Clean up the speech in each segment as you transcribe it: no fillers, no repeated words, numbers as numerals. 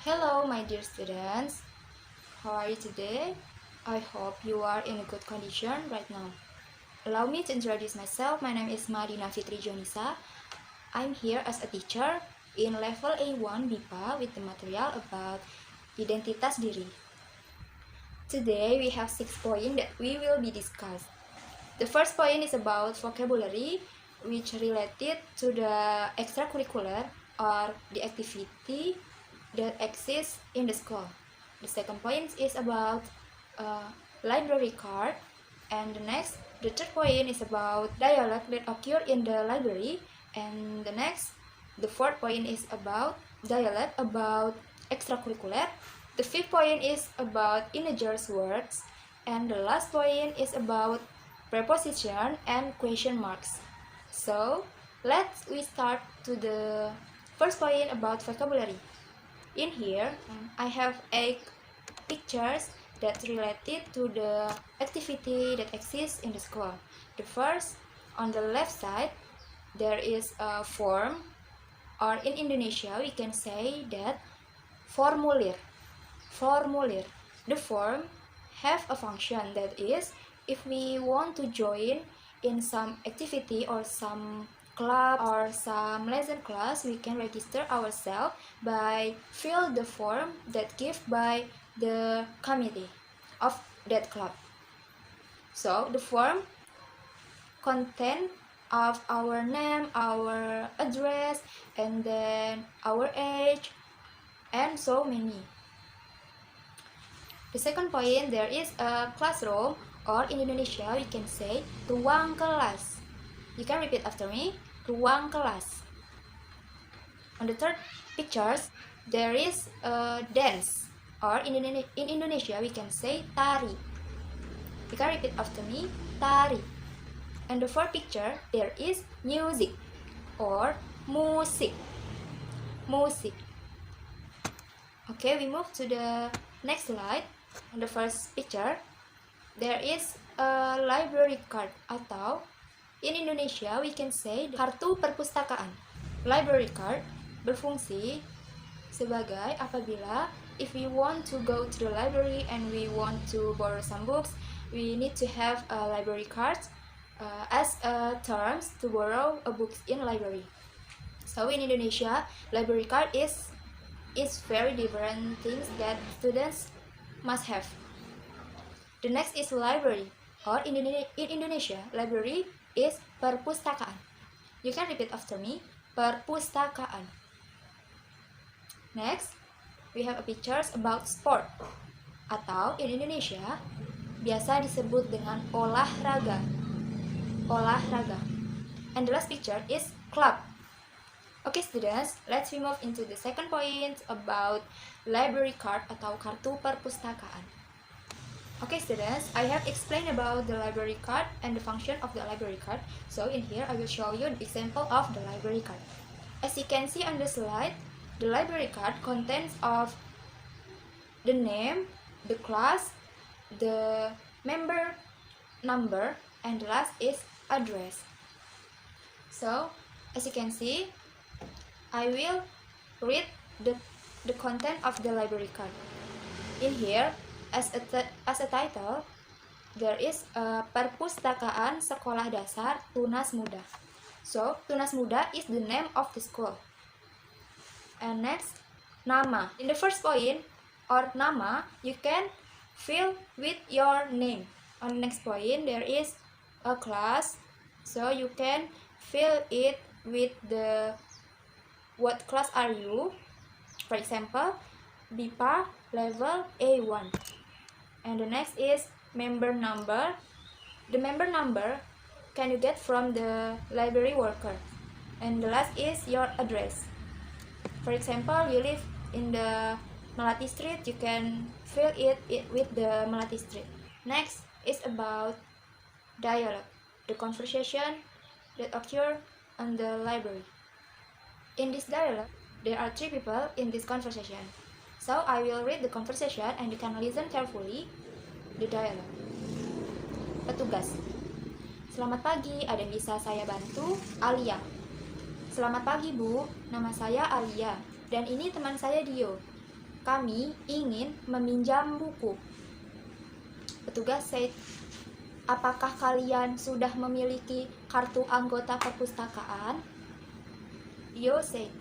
Hello, my dear students. How are you today? I hope you are in a good condition right now. Allow me to introduce myself. My name is Madina Fitri Jonisa. I'm here as a teacher in level A1 BIPA with the material about identitas diri. Today we have 6 points that we will be discussed. The first point is about vocabulary, which related to the extracurricular or the activity that exists in the school. The second point is about library card, and the third point is about dialogue that occur in the library, and the fourth point is about dialogue about extracurricular. The fifth point is about integers words, and the last point is about preposition and question marks. So let's start to the first point about vocabulary. In here, I have 8 pictures that related to the activity that exists in the school. The first, on the left side, there is a form, or in Indonesia we can say that formulir. The form have a function, that is, if we want to join in some activity or some club or some lesson class, we can register ourselves by fill the form that given by the committee of that club. So the form content of our name, our address, and then our age, and so many. The second point, there is a classroom, or in Indonesia we can say ruang kelas. You can repeat after me, ruang kelas. On the third pictures, there is a dance, or in Indonesia we can say tari. You can repeat after me, tari. And the fourth picture, there is music, or musik. Okay, we move to the next slide. On the first picture, there is a library card, atau in Indonesia we can say kartu perpustakaan. Library card berfungsi sebagai apabila if we want to go to the library and we want to borrow some books, we need to have a library card as a terms to borrow a books in library. So in Indonesia, library card is very different things that students must have. The next is library, or in Indonesia, library is perpustakaan. You can repeat after me, perpustakaan. Next, we have a pictures about sport, atau in Indonesia biasa disebut dengan olahraga. And the last picture is club. Okay students, let's move into the second point about library card atau kartu perpustakaan. Okay students, I have explained about the library card and the function of the library card. So in here I will show you the example of the library card. As you can see on the slide, the library card contains of the name, the class, the member number, and the last is address. So as you can see, I will read the content of the library card. In here, as a title, there is a Perpustakaan Sekolah Dasar Tunas Muda. So, Tunas Muda is the name of the school. And next, nama. In the first point, or nama, you can fill with your name. On the next point, there is a class. So, you can fill it with the what class are you? For example, BIPA level A1. And the next is member number. The member number can you get from the library worker. And the last is your address. For example, you live in the Melati Street, you can fill it with the Melati Street. Next is about dialogue, the conversation that occur on the library. In this dialogue, there are 3 people in this conversation. So I will read the conversation and you can listen carefully the dialogue. Petugas. Selamat pagi, ada yang bisa saya bantu? Alia. Selamat pagi Bu, nama saya Alia dan ini teman saya Dio. Kami ingin meminjam buku. Petugas said, apakah kalian sudah memiliki kartu anggota perpustakaan? Dio said,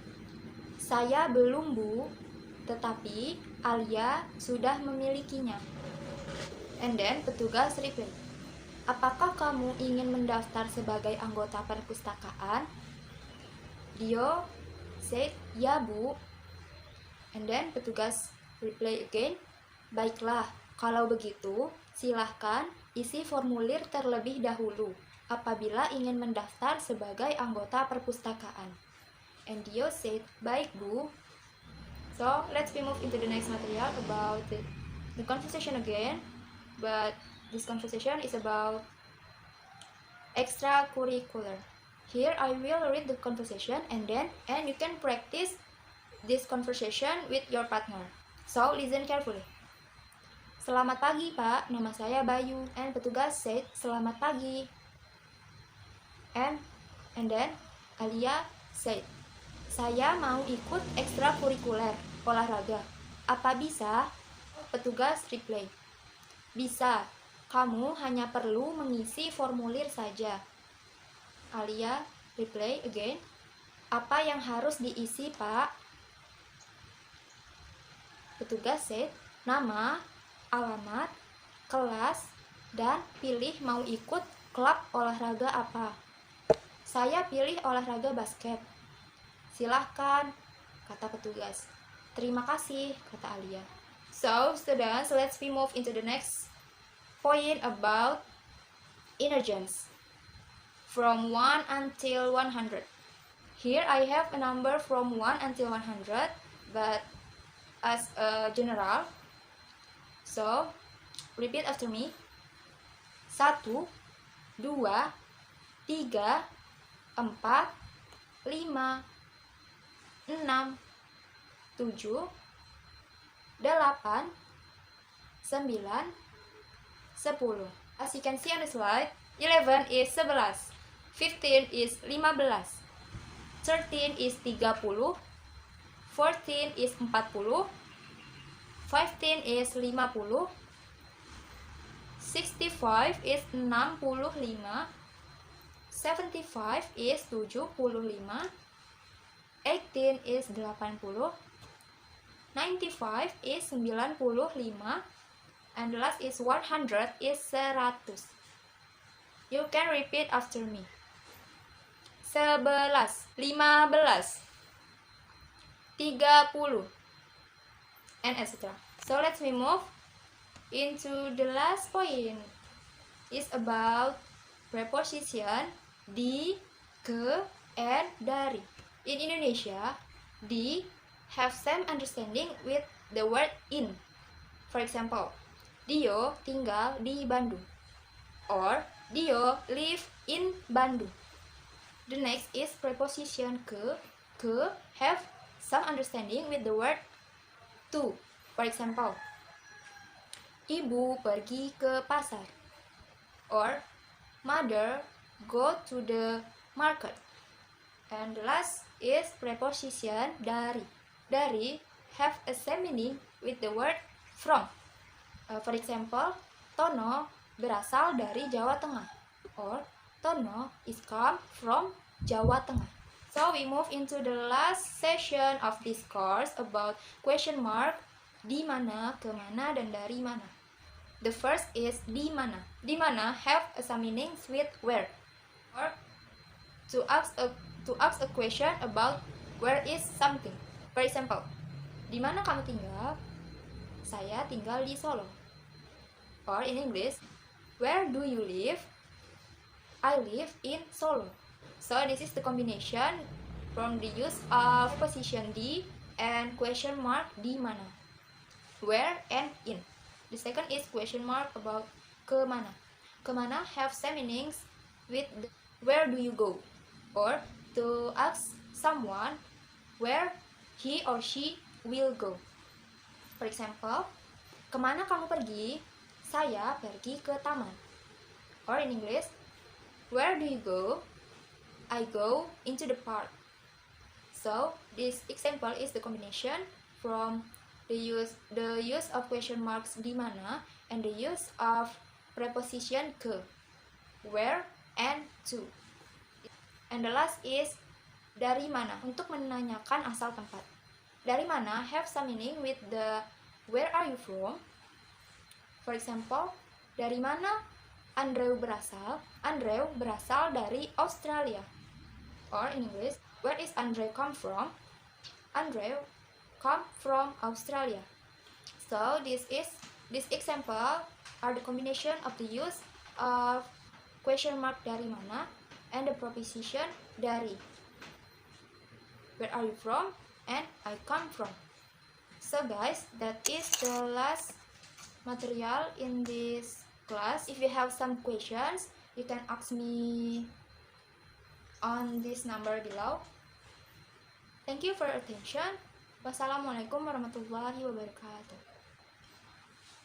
saya belum, Bu, tetapi Alia sudah memilikinya. And then petugas replied, apakah kamu ingin mendaftar sebagai anggota perpustakaan? Dio said, ya, Bu. And then petugas reply again, baiklah, kalau begitu silahkan isi formulir terlebih dahulu apabila ingin mendaftar sebagai anggota perpustakaan. And Dio said, baik, Bu. So let's move into the next material about the conversation again, but this conversation is about extracurricular. Here I will read the conversation and you can practice this conversation with your partner. So listen carefully. Selamat pagi, Pak. Nama saya Bayu. And petugas said, selamat pagi. And then Alia said, saya mau ikut ekstrakurikuler olahraga. Apa bisa? Petugas reply, bisa. Kamu hanya perlu mengisi formulir saja. Alia reply again, apa yang harus diisi, Pak? Petugas said, nama, alamat, kelas, dan pilih mau ikut klub olahraga apa. Saya pilih olahraga basket. Silahkan, kata petugas. Terima kasih, kata Alia. So, students, let's move into the next point about intergens. From 1 until 100. Here I have a number from 1 until 100, but as a general. So, repeat after me. 1, 2, 3, 4, 5, 6, 7, 8, 9, 10. As you can see on the slide, 11 is 11, 15 is 15, 13 is 30, 14 is 40, 15 is 50, 65 is 65, 75 is 75, 18 is 80, 95 is 95, and the last is 100 is 100. You can repeat after me. 11, 15, 30, and etc. So let's move into the last point. It's about preposition di, ke, and dari. In Indonesia, di have same understanding with the word in. For example, Dio tinggal di Bandung, or Dio live in Bandung. The next is preposition ke. Ke have some understanding with the word to. For example, Ibu pergi ke pasar, or Mother go to the market. And the last is preposition dari. Dari have a same meaning with the word from. For example, Tono berasal dari Jawa Tengah, or Tono is come from Jawa Tengah. So we move into the last session of this course about question mark, di mana, kemana, dan dari mana. The first is di mana. Di mana have some meanings with where, or to ask a question about where is something. For example, di mana kamu tinggal? Saya tinggal di Solo. Or in English, where do you live? I live in Solo. So this is the combination from the use of position di and question mark di mana, where and in. The second is question mark about kemana. Kemana have same meanings with the where do you go, or to ask someone where he or she will go. For example, kemana kamu pergi? Saya pergi ke taman. Or in English, where do you go? I go into the park. So this example is the combination from the use of question marks di mana, and the use of preposition ke, where, and to. And the last is dari mana, untuk menanyakan asal tempat. Dari mana have some meaning with the where are you from. For example, dari mana Andrew berasal? Andrew berasal dari Australia. Or in English, where is Andrew come from? Andrew come from Australia. So this example are the combination of the use of question mark dari mana and the preposition dari. Where are you from? And I come from. So guys, that is the last material in this class. If you have some questions, you can ask me on this number below. Thank you for your attention. Wassalamualaikum warahmatullahi wabarakatuh.